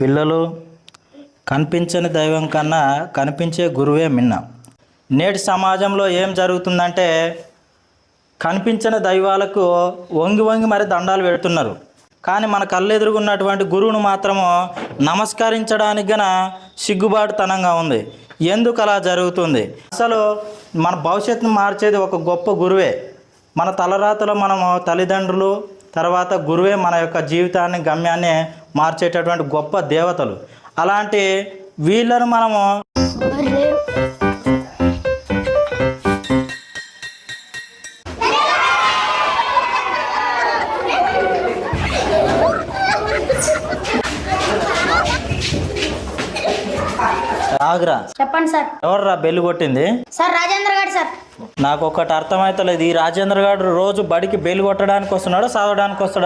పిల్లలు, కనిపించని దైవం కన్నా కనిపించే గురువే మిన్న. నేటి సమాజంలో ఏం జరుగుతుందంటే కనిపించని దైవాలకు వంగి వంగి మరి దండాలు పెడుతున్నారు. కానీ మన కళ్ళెదురుగున్నటువంటి గురువును మాత్రము నమస్కరించడానికి గన సిగ్గుబాటుతనంగా ఉంది. ఎందుకు అలా జరుగుతుంది? అసలు మన భవిష్యత్తును మార్చేది ఒక గొప్ప గురువే. మన తలరాతలో మనము తల్లిదండ్రులు, తర్వాత గురువే మన యొక్క జీవితాన్ని, గమ్యాన్ని మార్చేటటువంటి గొప్ప దేవతలు. అలాంటి వీళ్ళను మనము ఆగ్రా. చెప్పండి సార్. ఎవర్రా బెల్లు కొట్టింది? సార్ రాజేంద్ర గారు సార్. నాకు ఒకటి అర్థమవుతలేదు. ఈ రాజేంద్ర గారు రోజు బడికి బెల్లు కొట్టడానికి వస్తున్నాడు, చదవడానికి వస్తాడు?